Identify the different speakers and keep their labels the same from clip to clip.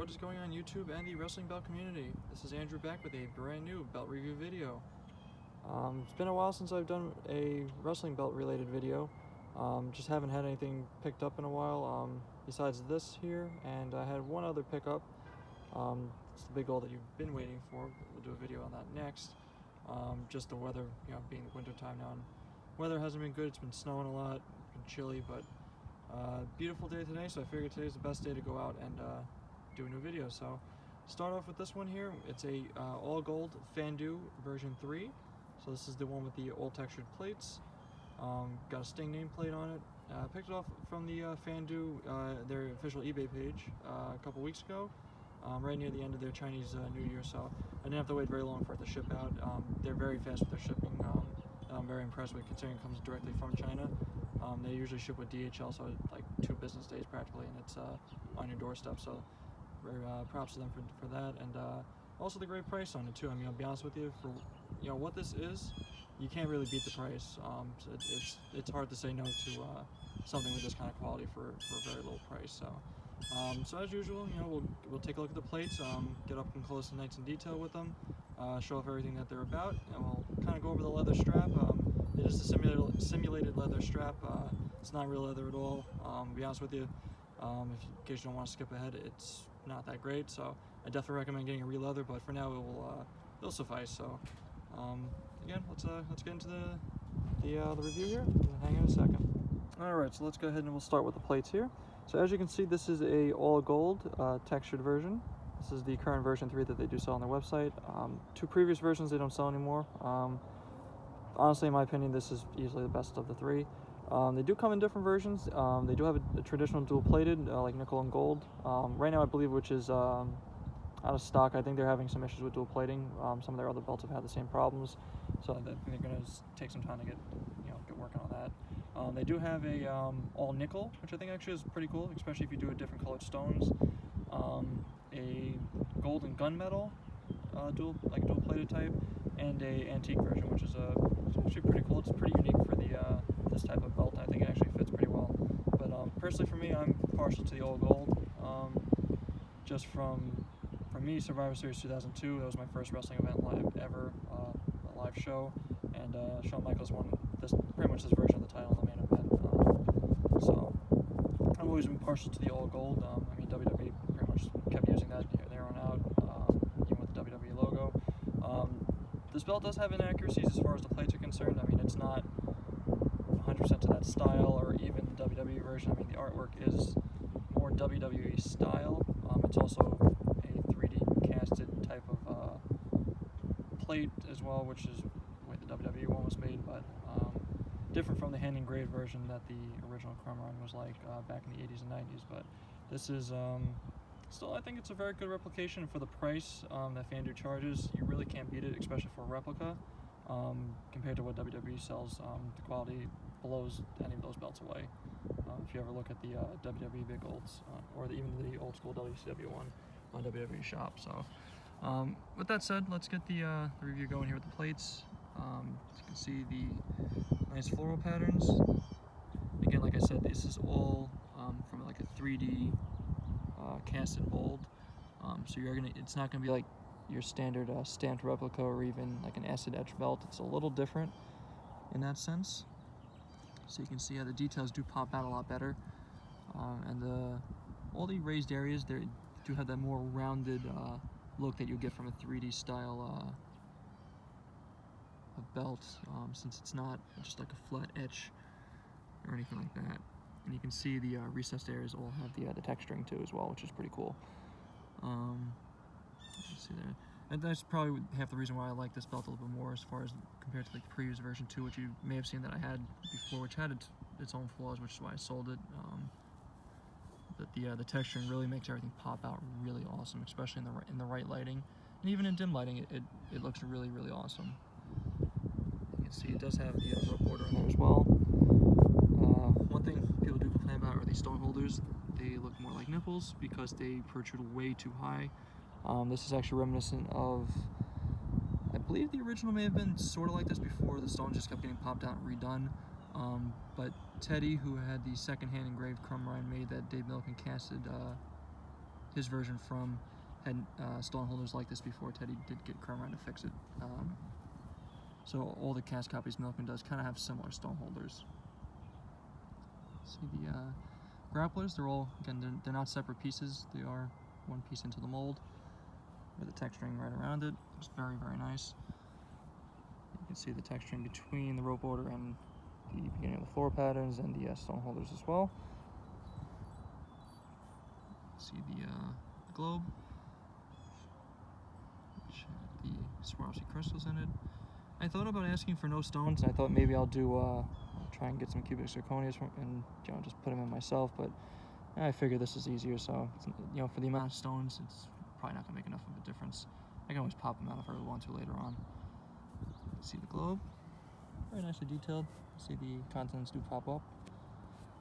Speaker 1: what is going on YouTube and the wrestling belt community? This is Andrew back with a brand new belt review video. It's been a while since I've done a wrestling belt related video. Just haven't had anything picked up in a while besides this here, and I had one other pickup. It's the big goal that you've been waiting for. We'll do a video on that next. Just the weather, being winter time now, and weather hasn't been good. It's been snowing a lot, been chilly, but beautiful day today, so I figured today's the best day to go out and do a new video. So start off with this one here. It's a all gold Fandu version 3. So this is the one with the old textured plates. Got a Sting nameplate on it. Picked it off from the Fandu, their official eBay page, a couple weeks ago, right near the end of their Chinese New Year, so I didn't have to wait very long for it to ship out. They're very fast with their shipping. I'm very impressed with, considering it comes directly from China. They usually ship with DHL, so like 2 business days practically, and it's on your doorstep, so very props to them for that, and also the great price on it too. I mean, I'll be honest with you, for what this is, you can't really beat the price. So it's hard to say no to something with this kind of quality for a very low price. So as usual, we'll take a look at the plates, get up and close and nice in detail with them, show off everything that they're about, and we'll kind of go over the leather strap. It is a simulated leather strap. It's not real leather at all. To be honest with you, in case you don't want to skip ahead, it's not that great. So I definitely recommend getting a real leather, but for now it'll suffice. So again, let's get into the review here. Hang on a second. All right, so let's go ahead and we'll start with the plates here. So as you can see, this is a all gold textured version. This is the current version 3 that they do sell on their website. 2 previous versions they don't sell anymore. Honestly, in my opinion, this is easily the best of the 3. They do come in different versions. They do have a traditional dual plated, like nickel and gold. Right now, I believe, which is out of stock. I think they're having some issues with dual plating. Some of their other belts have had the same problems, so I think they're going to take some time to get working on that. They do have a all nickel, which I think actually is pretty cool, especially if you do a different colored stones. A gold and gunmetal dual plated type, and a antique version, which is actually pretty cool. It's pretty unique for the this type of belt. I think it actually fits pretty well. But personally, for me, I'm partial to the all gold. Just for me, Survivor Series 2002, that was my first wrestling event live ever, a live show, and Shawn Michaels won pretty much this version of the title in the main event. So I've always been partial to the all gold. I mean, WWE pretty much kept using that there on out, even with the WWE logo. This belt does have inaccuracies as far as the plates are concerned. I mean, it's not 100% to that style, or even the WWE version. I mean, the artwork is more WWE style. It's also a 3D casted type of plate as well, which is the way the WWE one was made, but different from the hand engraved version that the original Chrome Run was like back in the 80s and 90s. But this is still, I think it's a very good replication for the price that Fandu charges. You really can't beat it, especially for a replica. Compared to what WWE sells, the quality blows any of those belts away. If you ever look at the WWE Big Olds, or even the old school WCW one on WWE Shop. So with that said, let's get the review going here with the plates. As you can see, the nice floral patterns. Again, like I said, this is all from like a 3D casted mold. So it's not gonna be like your standard stamped replica, or even like an acid etch belt. It's a little different in that sense. So you can see how the details do pop out a lot better, and all the raised areas there do have that more rounded look that you get from a 3D style of belt, since it's not just like a flat etch or anything like that. And you can see the recessed areas all have the texturing too as well, which is pretty cool. Let's see there. And that's probably half the reason why I like this belt a little bit more, as far as compared to like the previous version 2, which you may have seen that I had before, which had its own flaws, which is why I sold it. But the texturing really makes everything pop out really awesome, especially in the right lighting, and even in dim lighting, it looks really, really awesome. You can see it does have the rope border in there as well. One thing people do complain about are these stone holders. They look more like nipples because they protrude way too high. This is actually reminiscent of, I believe the original may have been sort of like this before the stone just kept getting popped out and redone. But Teddy, who had the second hand engraved Chrome Ryan, made that Dave Milliken casted his version from had stone holders like this before. Teddy did get Carmine to fix it. So all the cast copies Milkman does kind of have similar stone holders. See the grapplers, they're all, again, they're not separate pieces. They are one piece into the mold with the texturing right around it. It's very, very nice. You can see the texturing between the rope order and the beginning of the floor patterns and the stone holders as well. See the globe, which had the Swarovski crystals in it. I thought about asking for no stones. I thought maybe I'll do I'll try and get some cubic zirconias and just put them in myself, but I figure this is easier. So for the amount of stones, it's probably not gonna make enough of a difference. I can always pop them out if I really want to later on. See the globe, very nicely detailed. See the continents do pop up.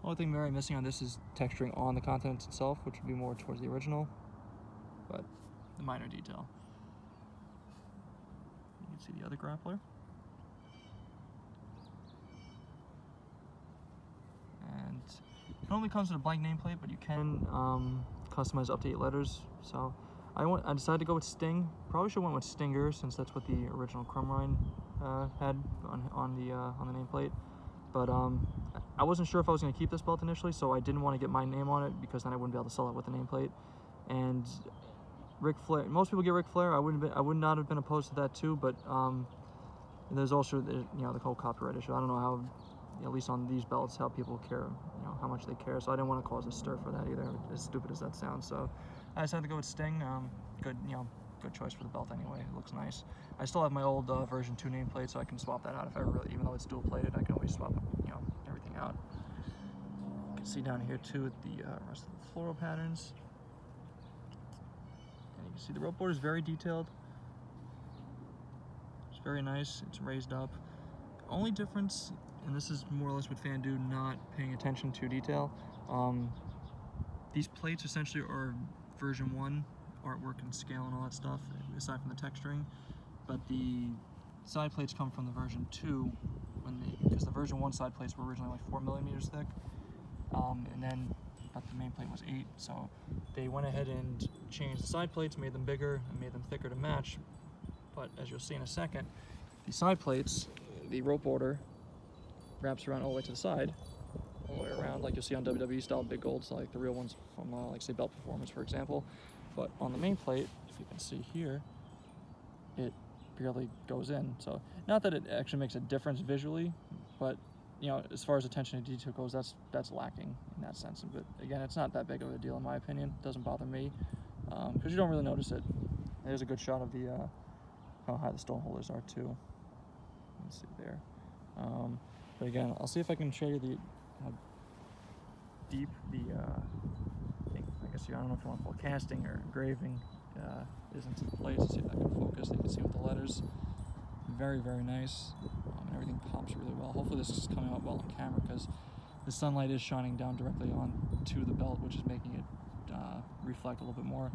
Speaker 1: Only thing very missing on this is texturing on the continents itself, which would be more towards the original, but the minor detail. You can see the other grappler. And it only comes with a blank nameplate, but you can customize up to 8 letters. So I decided to go with Sting. Probably should have went with Stinger, since that's what the original Crumrine had on the nameplate. But I wasn't sure if I was going to keep this belt initially, so I didn't want to get my name on it because then I wouldn't be able to sell it with the nameplate. And Ric Flair, most people get Ric Flair. I would not have been opposed to that too, but there's also the whole copyright issue. I don't know how, at least on these belts, how people care, how much they care. So I didn't want to cause a stir for that either, as stupid as that sounds. So I decided to go with Sting. Good choice for the belt anyway. It looks nice. I still have my old version 2 nameplate, so I can swap that out if I really, even though it's dual plated, I can always swap everything out. You can see down here too the rest of the floral patterns. And you can see the rope board is very detailed. It's very nice. It's raised up. Only difference, and this is more or less with Fandu not paying attention to detail, these plates essentially are version 1 artwork and scale and all that stuff, aside from the texturing, but the side plates come from the version 2 because the version 1 side plates were originally like 4mm thick, but the main plate was 8, so they went ahead and changed the side plates, made them bigger and made them thicker to match. But as you'll see in a second, the side plates, the rope order wraps around all the way to the side, all the way around, like you'll see on WWE style big golds, like the real ones from like say Belt Performance, for example. But on the main plate, if you can see here, it barely goes in. So not that it actually makes a difference visually, but as far as attention to detail goes, that's lacking in that sense. But again, it's not that big of a deal in my opinion. It doesn't bother me because you don't really notice it. There's a good shot of the how high the stone holders are too. Let's see there. But again, I'll see if I can show you how deep the I don't know if you want to call it casting or engraving is into the plates. See if I can focus. You can see with the letters. Very, very nice. And everything pops really well. Hopefully this is coming out well on camera because the sunlight is shining down directly onto the belt, which is making it reflect a little bit more.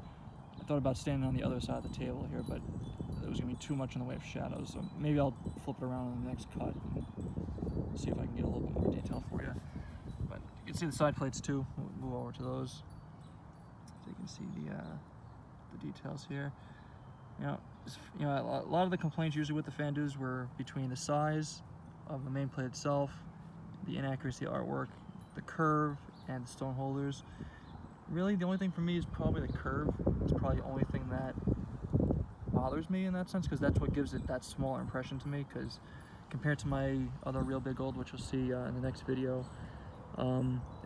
Speaker 1: I thought about standing on the other side of the table here, but it was going to be too much in the way of shadows. So maybe I'll flip it around on the next cut and see if I can get a little bit more detail for you. But you can see the side plates too. We'll move over to those. So you can see the details here. A lot of the complaints usually with the Fandus were between the size of the main plate itself, the inaccuracy of the artwork, the curve, and the stone holders. Really, the only thing for me is probably the curve. It's probably the only thing that bothers me in that sense, because that's what gives it that smaller impression to me. Because compared to my other real big gold, which you'll see in the next video,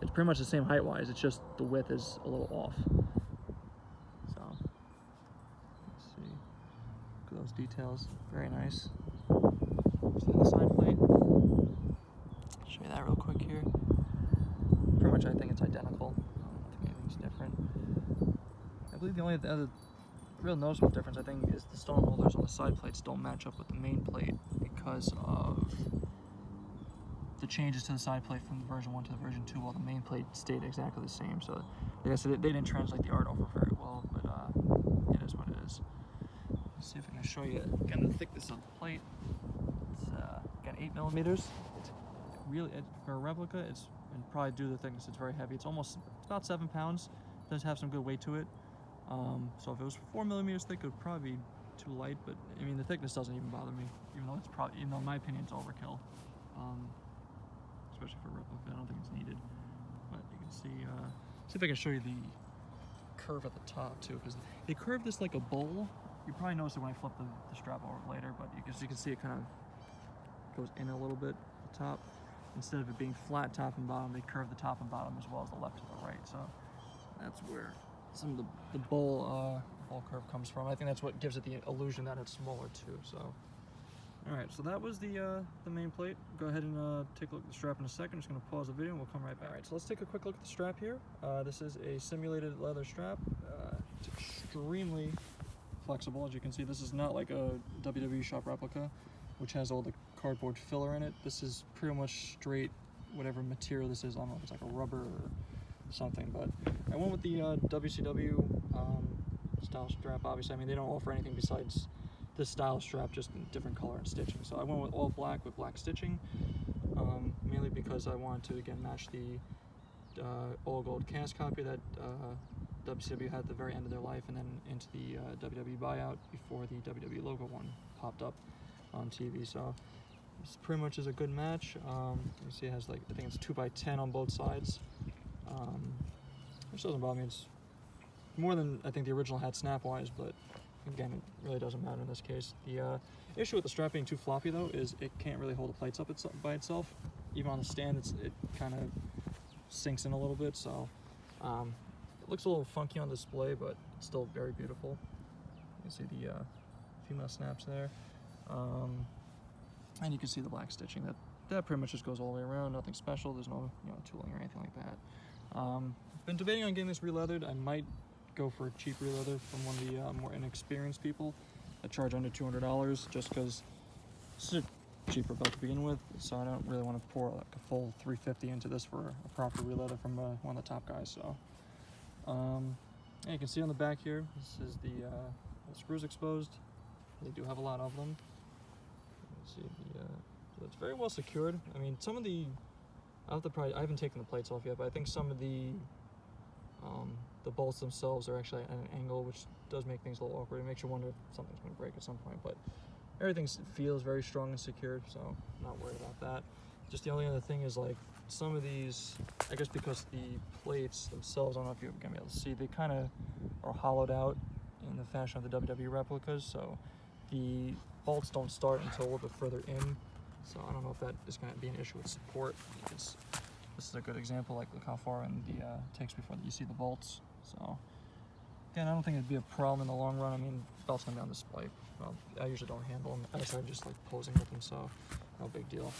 Speaker 1: it's pretty much the same height-wise. It's just the width is a little off. So let's see. Look at those details. Very nice. See the side plate. Show you that real quick here. Pretty much, I think it's identical. I don't think anything's different. I believe the only other real noticeable difference, I think, is the stone holders on the side plates don't match up with the main plate because of the changes to the side plate from the version 1 to the version 2, while the main plate stayed exactly the same. So like I said, they didn't translate the art over very well, but it is what it is. Let's see if I can show you again the thickness of the plate. It's again 8mm. It's really, for a replica, and probably due to the thickness, it's very heavy. It's about 7 pounds. It does have some good weight to it. So if it was 4mm thick, it would probably be too light, but I mean the thickness doesn't even bother me, even though in my opinion it's overkill, especially for Replica. I don't think it's needed, but you can see if I can show you the curve at the top too, because they curve this like a bowl. You probably notice it when I flip the strap over later, but you can see it kind of goes in a little bit at the top. Instead of it being flat top and bottom, they curve the top and bottom as well as the left to the right. So that's where some of the bowl curve comes from. I think that's what gives it the illusion that it's smaller too. So, all right, so that was the main plate. Go ahead and take a look at the strap in a second. I'm just gonna pause the video and we'll come right back. All right, so let's take a quick look at the strap here. This is a simulated leather strap. It's extremely flexible, as you can see. This is not like a WWE shop replica, which has all the cardboard filler in it. This is pretty much straight whatever material this is. I don't know if it's like a rubber or something, but I went with the WCW style strap. Obviously, I mean, they don't offer anything besides this style strap, just in different color and stitching. So I went with all black with black stitching, mainly because I wanted to again match the all gold cast copy that WCW had at the very end of their life, and then into the WWE buyout before the WWE logo one popped up on TV. So this pretty much is a good match. You see it has, like, I think it's 2x10 on both sides, which doesn't bother me. It's more than I think the original had snap wise, but again, it really doesn't matter in this case. The issue with the strap being too floppy though is it can't really hold the plates up by itself. Even on the stand, it kind of sinks in a little bit, so it looks a little funky on display, but it's still very beautiful. You can see the female snaps there. And you can see the black stitching. That pretty much just goes all the way around. Nothing special. There's no tooling or anything like that. Been debating on getting this re-leathered. I might go for a cheap re-leather from one of the more inexperienced people that charge under $200, just because this is a cheaper belt to begin with. So I don't really want to pour like a full $350 into this for a proper re-leather from one of the top guys. So and you can see on the back here, this is the screws exposed. They do have a lot of them. See so it's very well secured. I mean, some of the I haven't taken the plates off yet, but I think some of the bolts themselves are actually at an angle, which does make things a little awkward. It makes you wonder if something's going to break at some point, but everything feels very strong and secured, so I'm not worried about that. Just the only other thing is, like, some of these, I guess because the plates themselves, I don't know if you're going to be able to see, they kind of are hollowed out in the fashion of the WWE replicas, so the bolts don't start until a little bit further in. So I don't know if that is going to be an issue with support. This is a good example. Like, look how far in the takes before you see the bolts. So again, I don't think it'd be a problem in the long run. I mean, belt's gonna be on display. Well, I usually don't handle them. I started just like posing with them, so no big deal.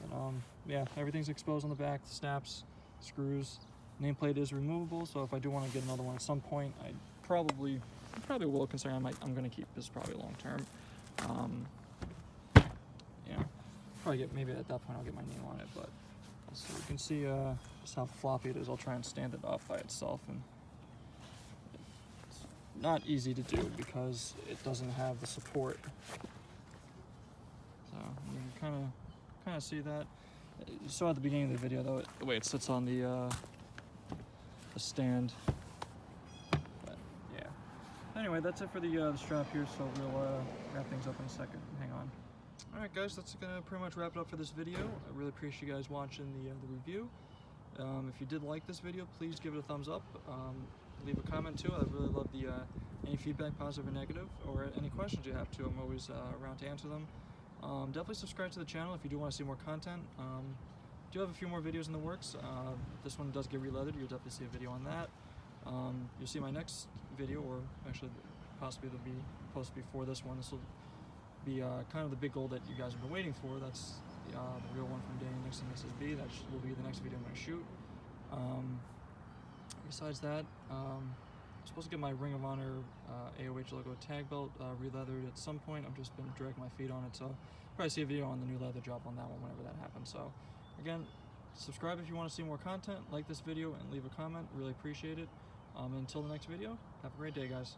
Speaker 1: But yeah, everything's exposed on the back. The snaps, screws. Nameplate is removable, so if I do want to get another one at some point, I probably will, considering I'm gonna keep this probably long term. Yeah, probably maybe at that point I'll get my name on it, but so you can see just how floppy it is. I'll try and stand it up by itself, and it's not easy to do because it doesn't have the support. So you can kind of see that. You saw at the beginning of the video though, the way it sits on the stand. But yeah. Anyway, that's it for the strap here. So we'll wrap things up in a second. Hang on. Alright guys, that's gonna pretty much wrap it up for this video. I really appreciate you guys watching the review. If you did like this video, please give it a thumbs up. Leave a comment too. I'd really love any feedback, positive or negative, or any questions you have too. I'm always around to answer them. Definitely subscribe to the channel if you do want to see more content. Do have a few more videos in the works. This one does get re-leathered. You'll definitely see a video on that. You'll see my next video, or actually possibly it'll be posted before this one. This will be kind of the big goal that you guys have been waiting for. That's the real one from Danny Nixon Mrs. B. That will be the next video I'm going to shoot. Besides that, I'm supposed to get my Ring of Honor AOH logo tag belt re-leathered at some point. I've just been dragging my feet on it, so probably see a video on the new leather job on that one whenever that happens. So again, subscribe if you want to see more content, like this video, and leave a comment. Really appreciate it. Until the next video, have a great day, guys.